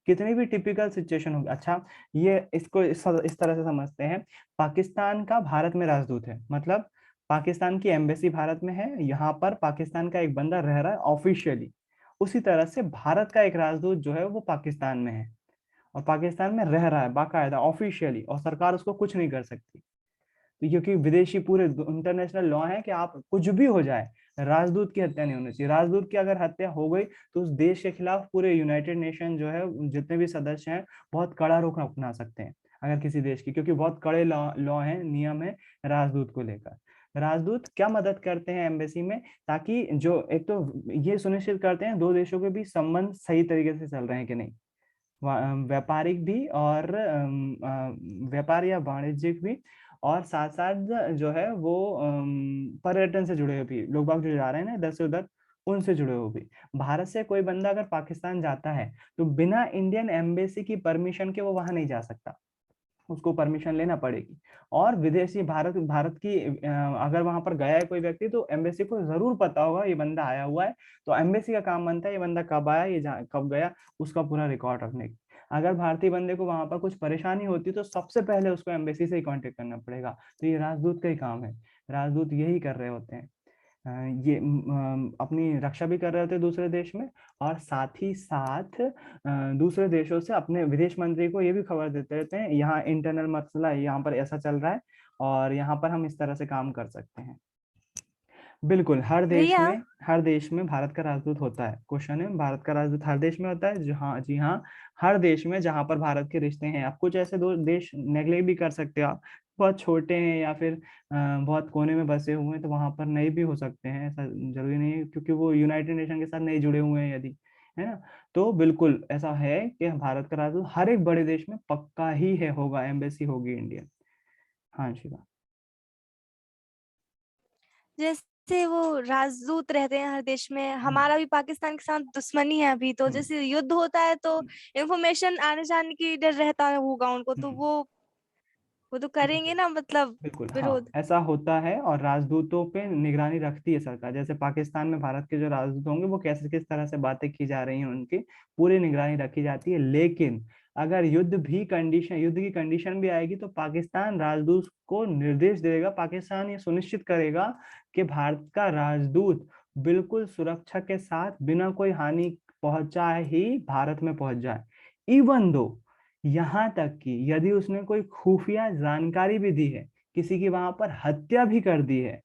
कितनी भी टिपिकल सिचुएशन होगी, अच्छा ये इसको इस तरह से समझते हैं, पाकिस्तान का भारत में राजदूत है, मतलब पाकिस्तान की एम्बेसी भारत में है, यहाँ पर पाकिस्तान का एक बंदा रह रहा है ऑफिशियली, उसी तरह से भारत का एक राजदूत जो है वो पाकिस्तान में है और पाकिस्तान में रह रहा है बाकायदा ऑफिशियली, और सरकार उसको कुछ नहीं कर सकती। तो क्योंकि विदेशी पूरे इंटरनेशनल लॉ है कि आप कुछ भी हो जाए, राजदूत की हत्या नहीं होनी चाहिए। राजदूत की अगर हत्या हो गई तो उस देश के खिलाफ पूरे यूनाइटेड नेशन जो है, जितने भी सदस्य हैं, बहुत कड़ा रुख अपना सकते हैं अगर किसी देश की, क्योंकि बहुत कड़े लॉ हैं, नियम है राजदूत को लेकर। राजदूत क्या मदद करते हैं एम्बेसी में, ताकि जो एक तो ये सुनिश्चित करते हैं दो देशों के बीच संबंध सही तरीके से चल रहे हैं कि नहीं, व्यापारिक भी और व्यापार या वाणिज्यिक भी, और साथ साथ जो है वो पर्यटन से जुड़े हुए भी लोग बाग जो जा रहे हैं ना इधर से उधर, उनसे जुड़े हुए भी। भारत से कोई बंदा अगर पाकिस्तान जाता है तो बिना इंडियन एम्बेसी की परमिशन के वो वहां नहीं जा सकता, उसको परमिशन लेना पड़ेगी। और विदेशी भारत की अगर वहां पर गया है कोई व्यक्ति तो एम्बेसी को जरूर पता होगा ये बंदा आया हुआ है, तो एम्बेसी का काम बनता है ये बंदा कब आया, ये कब गया, उसका पूरा रिकॉर्ड रखने की। अगर भारतीय बंदे को वहां पर कुछ परेशानी होती तो सबसे पहले उसको एम्बेसी से ही कांटेक्ट करना पड़ेगा, तो ये राजदूत का ही काम है, राजदूत यही कर रहे होते हैं। ये अपनी रक्षा भी कर रहे होते हैं दूसरे देश में, और साथ ही साथ दूसरे देशों से अपने विदेश मंत्री को ये भी खबर देते रहते हैं, यहाँ इंटरनल मसला है, यहाँ पर ऐसा चल रहा है और यहाँ पर हम इस तरह से काम कर सकते हैं। बिल्कुल भैया हर देश में भारत का राजदूत होता है। क्वेश्चन है, भारत का राजदूत हर देश में होता है? जी हाँ, हर देश में जहां पर भारत के रिश्ते हैं। आप कुछ ऐसे दो देश नेगलेक्ट भी कर सकते हो, आप बहुत छोटे हैं या फिर बहुत कोने में बसे हुए हैं, तो वहां पर नहीं भी हो सकते हैं, ऐसा जरूरी नहीं है, क्योंकि वो यूनाइटेड नेशन के साथ नहीं जुड़े हुए हैं यदि, है ना। तो बिल्कुल ऐसा है कि भारत का राजदूत हर एक बड़े देश में पक्का ही है, होगा, एम्बेसी होगी इंडियन। हाँ शिवा। जैसे वो राजदूत रहते हैं हर देश में, हमारा भी पाकिस्तान के साथ दुश्मनी है अभी, तो जैसे युद्ध होता है तो इंफॉर्मेशन आने जाने की डर रहता होगा उनको, तो वो तो करेंगे ना, मतलब बिल्कुल हाँ, विरोध। ऐसा होता है, और राजदूतों पे निगरानी रखती है सरकार। जैसे पाकिस्तान में भारत के जो राजदूत होंगे वो कैसे किस तरह से बातें की जा रही हैं उनकी पूरी निगरानी रखी जाती है। लेकिन अगर युद्ध की कंडीशन भी आएगी तो पाकिस्तान राजदूत को निर्देश देगा, पाकिस्तान ये सुनिश्चित करेगा कि भारत का राजदूत बिल्कुल सुरक्षा के साथ बिना कोई हानि पहुंचाए ही भारत में पहुंच जाए। इवन दो, यहाँ तक कि यदि उसने कोई खुफिया जानकारी भी दी है, किसी की वहां पर हत्या भी कर दी है,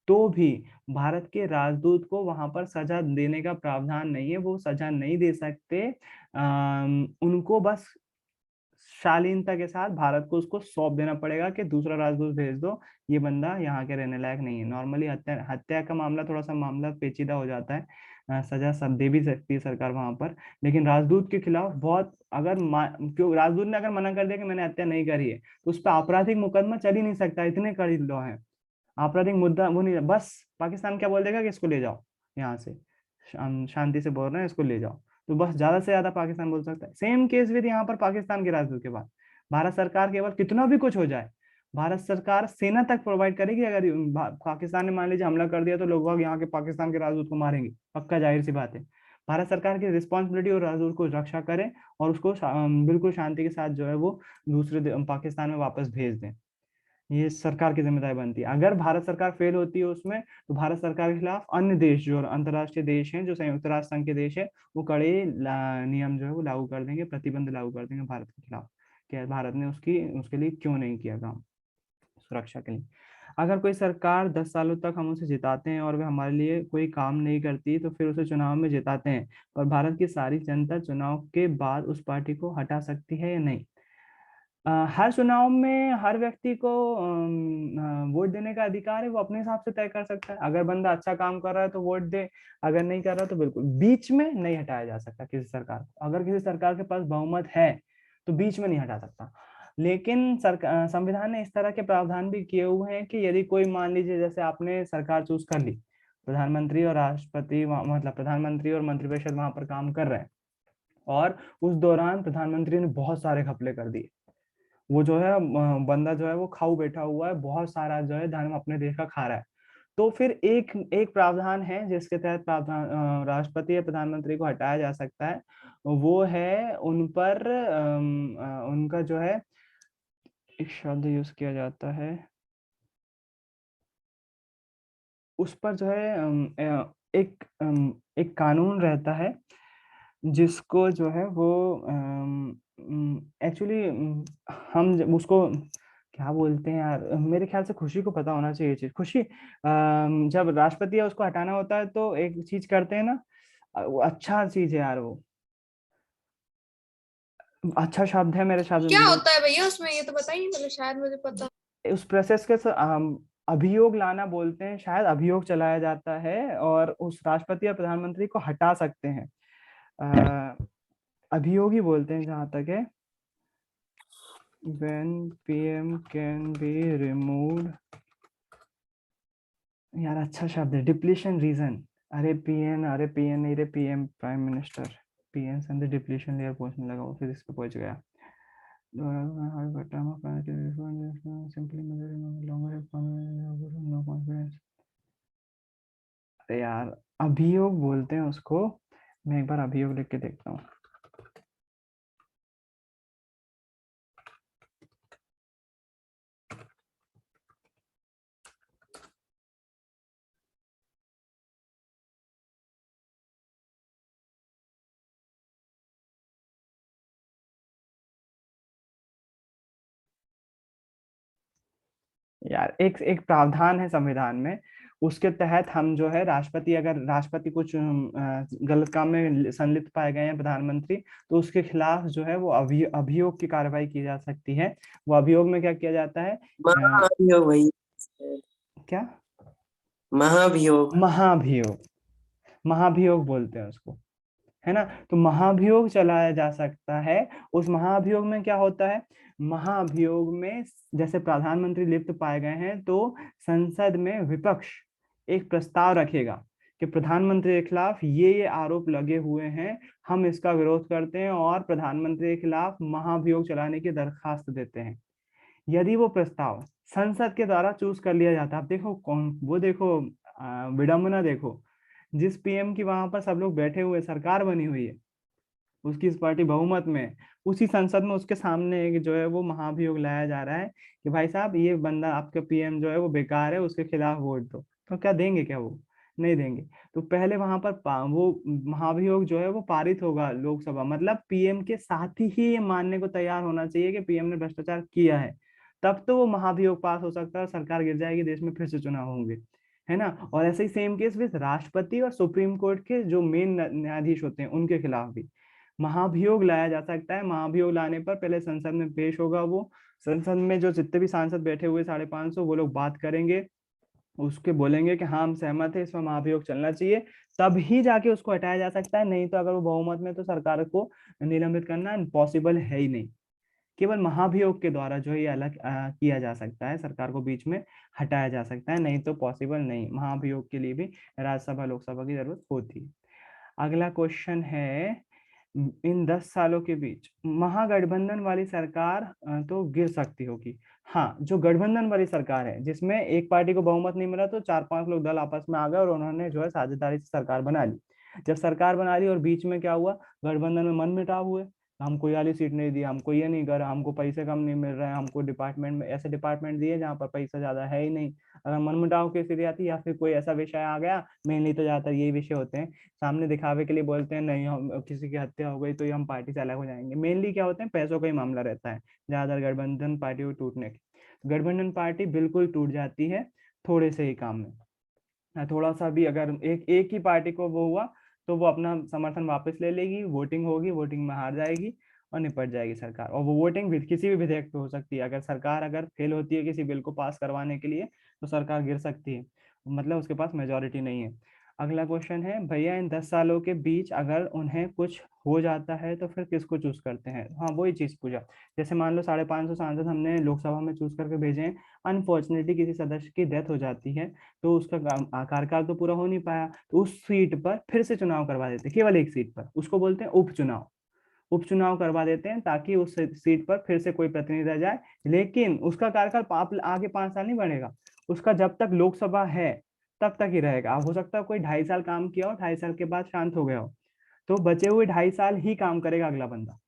तो भी भारत के राजदूत को वहां पर सजा देने का प्रावधान नहीं है, वो सजा नहीं दे सकते। उनको बस शालीनता के साथ भारत को उसको सौंप देना पड़ेगा कि दूसरा राजदूत भेज दो, ये बंदा यहाँ के रहने लायक नहीं है। नॉर्मली हत्या का मामला थोड़ा सा मामला पेचीदा हो जाता है, सजा सब दे भी सकती है सरकार वहां पर, लेकिन राजदूत के खिलाफ बहुत, अगर क्यों राजदूत ने अगर मना कर दिया कि मैंने हत्या नहीं करी है, तो उस पर आपराधिक मुकदमा चल ही नहीं सकता, इतने कड़ी लॉ है। आपराधिक मुद्दा वो नहीं, बस पाकिस्तान क्या बोल देगा कि इसको ले जाओ यहाँ से, शांति से बोल रहे हैं इसको ले जाओ, तो बस ज्यादा से ज्यादा पाकिस्तान बोल सकता है। सेम केस विद यहाँ पर पाकिस्तान के राजदूत के बाद भारत सरकार केवल कितना भी कुछ हो जाए, भारत सरकार सेना तक प्रोवाइड करेगी। अगर पाकिस्तान ने मान लीजिए हमला कर दिया तो लोग यहाँ के पाकिस्तान के राजदूत को मारेंगे, पक्का, जाहिर सी बात है। भारत सरकार की रिस्पॉन्सिबिलिटी और राजदूत को रक्षा करें और उसको बिल्कुल शांति के साथ जो है वो दूसरे पाकिस्तान में वापस भेज दें। ये सरकार की जिम्मेदारी बनती है। अगर भारत सरकार फेल होती है उसमें, तो भारत सरकार के खिलाफ अन्य देश जो अंतर्राष्ट्रीय देश हैं, जो संयुक्त राष्ट्र संघ के देश है, वो कड़े नियम जो है वो लागू कर देंगे, प्रतिबंध लागू कर देंगे भारत के खिलाफ। क्या भारत ने उसके लिए क्यों नहीं किया काम सुरक्षा के लिए। अगर कोई सरकार 10 सालों तक हम उसे जिताते हैं और वे हमारे लिए कोई काम नहीं करती, तो फिर उसे चुनाव में जिताते हैं और भारत की सारी जनता चुनाव के बाद उस पार्टी को हटा सकती है या नहीं। हर चुनाव में हर व्यक्ति को वोट देने का अधिकार है, वो अपने हिसाब से तय कर सकता है। अगर बंदा अच्छा काम कर रहा है तो वोट दे, अगर नहीं कर रहा तो बिल्कुल। बीच में नहीं हटाया जा सकता किसी सरकार को। अगर किसी सरकार के पास बहुमत है तो बीच में नहीं हटा सकता। लेकिन संविधान ने इस तरह के प्रावधान भी किए हुए हैं कि यदि कोई, मान लीजिए जैसे आपने सरकार चूज कर ली, प्रधानमंत्री और राष्ट्रपति, मतलब प्रधानमंत्री और मंत्रिपरिषद वहां पर काम कर रहे हैं, और उस दौरान प्रधानमंत्री ने बहुत सारे घपले कर दिए, वो जो है बंदा जो है वो खाऊ बैठा हुआ है, बहुत सारा जो है धर्म अपने देश का खा रहा है, तो फिर एक एक प्रावधान है जिसके तहत प्रावधान राष्ट्रपति या प्रधानमंत्री को हटाया जा सकता है। वो है उन पर उनका जो है एक शब्द यूज किया जाता है, उस पर जो है एक कानून रहता है जिसको जो है वो एक्चुअली हम उसको क्या बोलते हैं यार, मेरे ख्याल से खुशी को पता होना चाहिए चीज। खुशी, जब राष्ट्रपति है उसको हटाना होता है तो एक चीज करते हैं ना, वो अच्छा चीज है यार, वो अच्छा शब्द है मेरे शब्द क्या होता है भैया उसमें, ये तो बताइए, मतलब शायद मुझे पता। उस प्रोसेस के अभियोग लाना बोलते हैं, शायद अभियोग चलाया जाता है और उस राष्ट्रपति और प्रधानमंत्री को हटा सकते हैं। अभियोग ही बोलते हैं जहां तक है। When PM can be removed, यार अच्छा शब्द है, डिप्लीशन रीजन। अरे पीएन नहीं रे, पीएम प्राइम मिनिस्टर, पीएन से डिप्लीशन लेयर पहुंचने लगा, वो फिर इस पे पहुंच गया। अरे यार अभियोग बोलते हैं उसको, मैं एक बार अभियोग लिख के देखता हूँ। यार एक प्रावधान है संविधान में, उसके तहत हम जो है राष्ट्रपति, अगर राष्ट्रपति कुछ गलत काम में संलिप्त पाए गए हैं प्रधानमंत्री, तो उसके खिलाफ जो है वो अभियोग की कार्रवाई की जा सकती है। वो अभियोग में क्या किया जाता है, महाभियोग भाई, क्या महाभियोग। महाभियोग, महाभियोग बोलते हैं उसको, है ना। तो महाभियोग चलाया जा सकता है। उस महाभियोग में क्या होता है, महाभियोग में जैसे प्रधानमंत्री लिप्त पाए गए हैं तो संसद में विपक्ष एक प्रस्ताव रखेगा कि प्रधानमंत्री के खिलाफ ये आरोप लगे हुए हैं, हम इसका विरोध करते हैं और प्रधानमंत्री के खिलाफ महाभियोग चलाने की दरखास्त देते हैं। यदि वो प्रस्ताव संसद के द्वारा चूज कर लिया जाता है, आप देखो कौन वो, देखो विडंबना देखो, जिस पीएम की वहां पर सब लोग बैठे हुए, सरकार बनी हुई है, उसकी इस पार्टी बहुमत में, उसी संसद में उसके सामने एक जो है वो महाभियोग लाया जा रहा है कि भाई साहब ये बंदा आपका पीएम जो है वो बेकार है, उसके खिलाफ वोट दो, तो क्या देंगे, क्या वो नहीं देंगे। तो पहले वहां पर वो महाभियोग जो है वो पारित होगा लोकसभा, मतलब पीएम के साथ ही ये मानने को तैयार होना चाहिए कि पीएम ने भ्रष्टाचार किया है, तब तो वो महाभियोग पास हो सकता है और सरकार गिर जाएगी, देश में फिर से चुनाव होंगे, है ना। और ऐसे ही सेम केस विद राष्ट्रपति और सुप्रीम कोर्ट के जो मेन न्यायाधीश होते हैं उनके खिलाफ भी महाभियोग लाया जा सकता है। महाभियोग लाने पर पहले संसद में पेश होगा, वो संसद में जो जितने भी सांसद बैठे हुए 550 वो लोग बात करेंगे, उसके बोलेंगे कि हाँ हम सहमत है, इसमें महाभियोग चलना चाहिए, तब ही जाके उसको हटाया जा सकता है। नहीं तो अगर वो बहुमत में, तो सरकार को निलंबित करना पॉसिबल है ही नहीं। केवल महाभियोग के द्वारा जो है ये अलग किया जा सकता है, सरकार को बीच में हटाया जा सकता है, नहीं तो पॉसिबल नहीं। महाभियोग के लिए भी राज्यसभा लोकसभा की जरूरत होती है। अगला क्वेश्चन है इन 10 सालों के बीच महागठबंधन वाली सरकार तो गिर सकती होगी। हाँ, जो गठबंधन वाली सरकार है जिसमें एक पार्टी को बहुमत नहीं मिला तो 4-5 लोग दल आपस में आ गए और उन्होंने जो है साझेदारी से सरकार बना ली। जब सरकार बना ली और बीच में क्या हुआ, गठबंधन में मनमुटाव हुए, हमको ये वाली सीट नहीं दी, हमको ये नहीं करा, हमको पैसे कम नहीं मिल रहे हैं, हमको डिपार्टमेंट में ऐसे डिपार्टमेंट दिए जहाँ पर पैसा ज्यादा है ही नहीं। अगर मनमुटाव की स्थिति आती या फिर कोई ऐसा विषय आ गया, मेनली तो ज्यादातर यही विषय होते हैं, सामने दिखावे के लिए बोलते हैं नहीं हम किसी की हत्या हो गई तो ये हम पार्टी से अलग हो जाएंगे, मेनली क्या होते हैं पैसों का ही मामला रहता है ज्यादातर गठबंधन पार्टी को टूटने की। गठबंधन पार्टी बिल्कुल टूट जाती है थोड़े से ही काम में। थोड़ा सा भी अगर एक ही पार्टी को वो हुआ तो वो अपना समर्थन वापस ले लेगी, वोटिंग होगी, वोटिंग में हार जाएगी और निपट जाएगी सरकार। और वो वोटिंग भी किसी भी विधेयक पे हो सकती है, अगर सरकार अगर फेल होती है किसी बिल को पास करवाने के लिए तो सरकार गिर सकती है, मतलब उसके पास मेजोरिटी नहीं है। अगला क्वेश्चन है, भैया इन 10 सालों के बीच अगर उन्हें कुछ हो जाता है तो फिर किसको चूज करते हैं? हाँ, वही चीज पूछा। जैसे मान लो 550 सांसद हमने लोकसभा में चूज करके भेजे हैं, अनफॉर्चुनेटली किसी सदस्य की डेथ हो जाती है तो उसका कार्यकाल तो पूरा हो नहीं पाया, तो उस सीट पर फिर से चुनाव करवा देते हैं, केवल एक सीट पर, उसको बोलते हैं उपचुनाव। उपचुनाव करवा देते हैं ताकि उस सीट पर फिर से कोई प्रतिनिधि रह जाए, लेकिन उसका कार्यकाल आगे 5 साल नहीं बढ़ेगा, उसका जब तक लोकसभा है तब तक ही रहेगा। अब हो सकता है कोई 2.5 साल काम किया हो, 2.5 साल के बाद शांत हो गया हो, तो बचे हुए 2.5 साल ही काम करेगा अगला बंदा,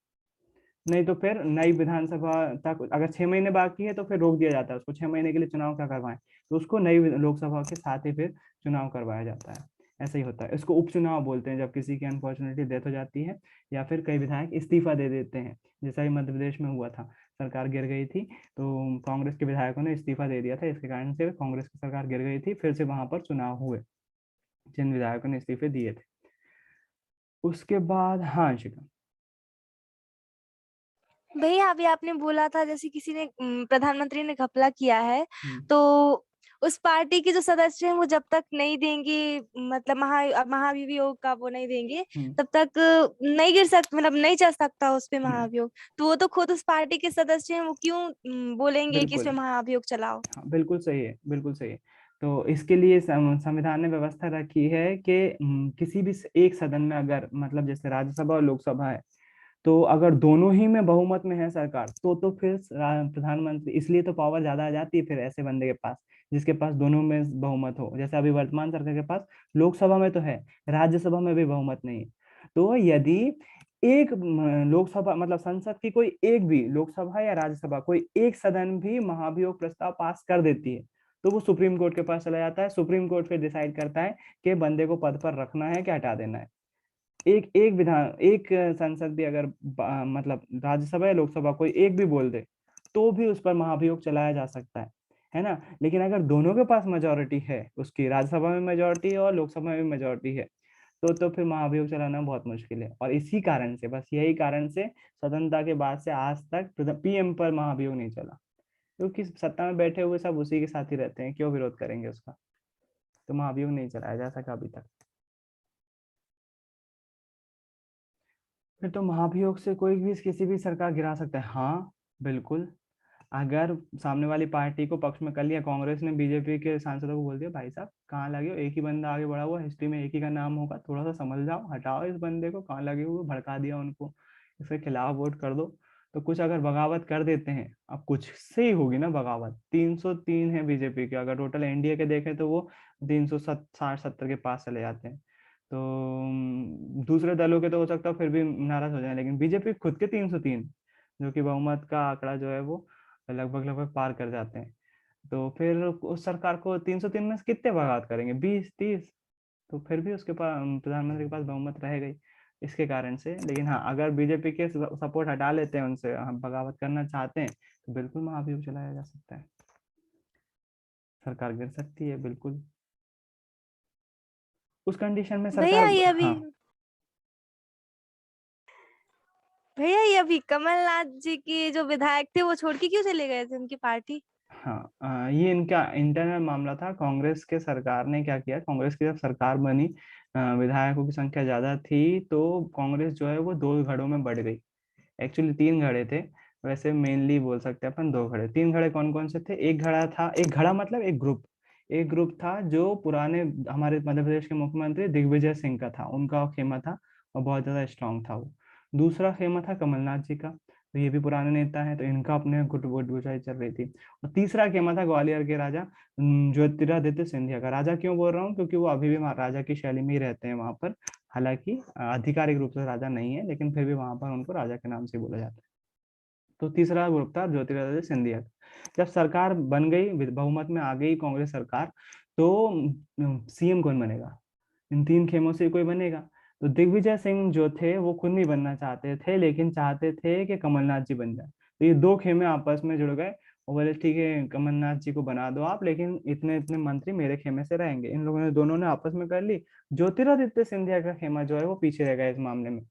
नहीं तो फिर नई विधानसभा तक अगर 6 महीने बाकी है तो फिर रोक दिया जाता है उसको, 6 महीने के लिए चुनाव क्या करवाएं, तो उसको नई लोकसभा के साथ ही फिर चुनाव करवाया जाता है। ऐसा ही होता है, इसको उपचुनाव बोलते हैं जब किसी की अनफॉर्चुनेटली डेथ हो जाती है या फिर कई विधायक इस्तीफा दे देते हैं, जैसा ही मध्य प्रदेश में हुआ था, सरकार गिर गई थी तो कांग्रेस के विधायकों ने इस्तीफा दे दिया था, इसके कारण से कांग्रेस की सरकार गिर गई थी, फिर से वहां पर चुनाव हुए जिन विधायकों ने इस्तीफे दिए थे। उसके बाद हाँ शिखा, भैया अभी आपने बोला था जैसे किसी ने प्रधानमंत्री ने घपला किया है तो उस पार्टी के जो सदस्य हैं वो जब तक नहीं देंगे, मतलब महाभियोग का वो नहीं देंगे तब तक नहीं गिर सकता, मतलब नहीं चल सकता उस पे महाभियोग। तो वो तो खुद उस पार्टी के सदस्य हैं, वो क्यों बोलेंगे कि इस पे महाभियोग चलाओ? हाँ, बिल्कुल सही है, बिल्कुल सही है। तो इसके लिए संविधान ने व्यवस्था रखी है कि किसी भी एक सदन में अगर मतलब जैसे राज्यसभा और लोकसभा है, तो अगर दोनों ही में बहुमत में है सरकार तो फिर प्रधानमंत्री, इसलिए तो पावर ज्यादा आ जाती है फिर ऐसे बंदे के पास जिसके पास दोनों में बहुमत हो। जैसे अभी वर्तमान सरकार के पास लोकसभा में तो है, राज्यसभा में भी बहुमत नहीं है, तो यदि एक लोकसभा मतलब संसद की कोई एक भी लोकसभा या राज्यसभा कोई एक सदन भी महाभियोग प्रस्ताव पास कर देती है तो वो सुप्रीम कोर्ट के पास चला जाता है, सुप्रीम कोर्ट फिर डिसाइड करता है कि बंदे को पद पर रखना है कि हटा देना है। एक संसद भी अगर मतलब राज्यसभा या लोकसभा कोई एक भी बोल दे तो भी उस पर महाभियोग चलाया जा सकता है ना। लेकिन अगर दोनों के पास मेजोरिटी है, उसकी राज्यसभा में मेजोरिटी है और लोकसभा में मेजोरिटी है, तो फिर महाभियोग चलाना बहुत मुश्किल है। और इसी कारण से, बस यही कारण से स्वतंत्रता के बाद से आज तक पीएम पर महाभियोग नहीं चला, क्योंकि सत्ता में बैठे हुए सब उसी के साथ ही रहते हैं, क्यों विरोध करेंगे उसका। तो महाभियोग नहीं चलाया जा सका अभी तक। फिर तो महाभियोग से कोई भी किसी भी सरकार गिरा सकता है। हाँ बिल्कुल, अगर सामने वाली पार्टी को पक्ष में कर लिया, कांग्रेस ने बीजेपी के सांसदों को बोल दिया भाई साहब कहाँ लगे हो, एक ही बंदा आगे बढ़ा हुआ, हिस्ट्री में एक ही का नाम होगा, थोड़ा सा समझ जाओ, हटाओ इस बंदे को, कहाँ लगे हुए, भड़का दिया उनको, इसके खिलाफ वोट कर दो। तो कुछ अगर बगावत कर देते हैं, अब कुछ से ही होगी ना बगावत, 303 है बीजेपी के, अगर टोटल एनडीए के देखें तो वो 360-70 के पास चले जाते हैं। तो दूसरे दलों के तो हो सकता है फिर भी नाराज हो जाए, लेकिन बीजेपी खुद के 303 जो कि बहुमत का आंकड़ा जो है वो लगभग पार कर जाते हैं। तो फिर उस सरकार को 303 में से कितने बगावत करेंगे, 20-30, तो फिर भी उसके पास प्रधानमंत्री के पास बहुमत रह गई इसके कारण से। लेकिन हाँ, अगर बीजेपी के सपोर्ट हटा लेते हैं उनसे, हम बगावत करना चाहते हैं तो बिल्कुल महाभियोग चलाया जा सकता है, सरकार गिर सकती है बिल्कुल उस कंडीशन में भैया सरकार। ये अभी हाँ भैया ये अभी कमलनाथ जी की जो विधायक थे वो छोड़ के क्यों चले गए थे उनकी पार्टी? हाँ, ये इनका इंटरनल मामला था। कांग्रेस के सरकार ने क्या किया, कांग्रेस की जब सरकार बनी, विधायकों की संख्या ज्यादा थी तो कांग्रेस जो है वो 2 घड़ों में बढ़ गई। एक्चुअली 3 घड़े थे, वैसे मेनली बोल सकते हैं अपन 2 घड़े। 3 घड़े कौन कौन से थे? एक घड़ा था, एक घड़ा मतलब एक ग्रुप था जो पुराने हमारे मध्य प्रदेश के मुख्यमंत्री दिग्विजय सिंह का था, उनका खेमा था और बहुत ज्यादा स्ट्रांग था वो। दूसरा खेमा था कमलनाथ जी का, तो ये भी पुराने नेता हैं, तो इनका अपने गुटगुटाई चल रही थी। और तीसरा खेमा था ग्वालियर के राजा ज्योतिरादित्य सिंधिया का। राजा क्यों बोल रहा हूँ, क्योंकि वो अभी भी राजा की शैली में ही रहते हैं वहां पर, हालांकि आधिकारिक रूप से राजा नहीं है, लेकिन फिर भी वहां पर उनको राजा के नाम से बोला जाता है। तो तीसरा ग्रुप था ज्योतिरादित्य सिंधिया। जब सरकार बन गई, बहुमत में आ गई कांग्रेस सरकार, तो सीएम कौन बनेगा, इन तीन खेमों से कोई बनेगा। तो दिग्विजय सिंह जो थे वो खुद नहीं बनना चाहते थे, लेकिन चाहते थे कि कमलनाथ जी बन जाए। तो ये दो खेमे आपस में जुड़ गए और बोले ठीक है कमलनाथ जी को बना दो आप, लेकिन इतने इतने मंत्री मेरे खेमे से रहेंगे। इन लोगों ने दोनों ने आपस में कर ली। ज्योतिरादित्य सिंधिया का खेमा जो है वो पीछे रह गया इस मामले में।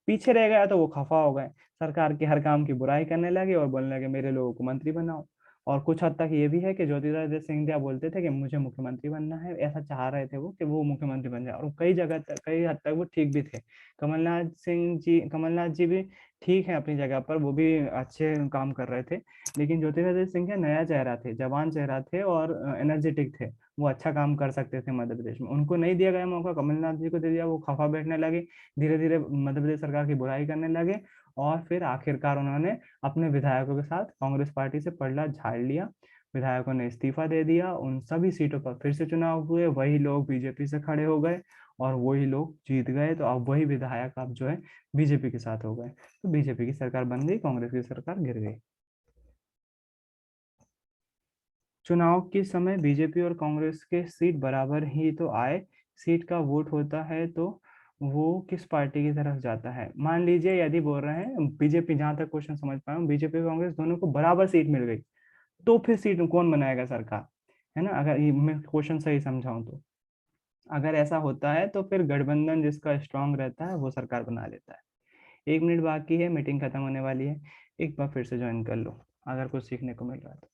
पीछे रह गया तो वो खफा हो गए, सरकार के हर काम की बुराई करने लगे और बोलने लगे मेरे लोगों को मंत्री बनाओ। और कुछ हद तक ये भी है कि ज्योतिरादित्य सिंधिया बोलते थे कि मुझे मुख्यमंत्री बनना है, ऐसा चाह रहे थे वो कि वो मुख्यमंत्री बन जाए, और कई जगह तक, कई हद तक वो ठीक भी थे। कमलनाथ जी भी ठीक है अपनी जगह पर, वो भी अच्छे काम कर रहे थे। लेकिन ज्योतिरादित्य सिंधिया नया चेहरा थे, जवान चेहरा थे और एनर्जेटिक थे, वो अच्छा काम कर सकते थे मध्य प्रदेश में। उनको नहीं दिया गया मौका, कमलनाथ जी को दे दिया, वो खफा बैठने लगे, धीरे धीरे मध्य प्रदेश सरकार की बुराई करने लगे। और फिर आखिरकार उन्होंने अपने विधायकों के साथ कांग्रेस पार्टी से पलड़ा झाड़ लिया, विधायकों ने इस्तीफा दे दिया, उन सभी सीटों पर फिर से चुनाव हुए, वही लोग बीजेपी से खड़े हो गए और वही लोग जीत गए। तो अब वही विधायक अब जो है बीजेपी के साथ हो गए, तो बीजेपी की सरकार बन गई, कांग्रेस की सरकार गिर गई। चुनाव के समय बीजेपी और कांग्रेस के सीट बराबर ही तो आए, सीट का वोट होता है तो वो किस पार्टी की तरफ जाता है। मान लीजिए यदि बोल रहे हैं बीजेपी, जहां तक क्वेश्चन समझ पाया हूँ, बीजेपी और कांग्रेस दोनों को बराबर सीट मिल गई, तो फिर सीट कौन बनाएगा सरकार, है ना, अगर ये मैं क्वेश्चन सही समझाऊं तो। अगर ऐसा होता है तो फिर गठबंधन जिसका स्ट्रांग रहता है वो सरकार बना लेता है। 1 मिनट बाकी है, मीटिंग खत्म होने वाली है, एक बार फिर से ज्वाइन कर लो अगर कुछ सीखने को मिल रहा है तो।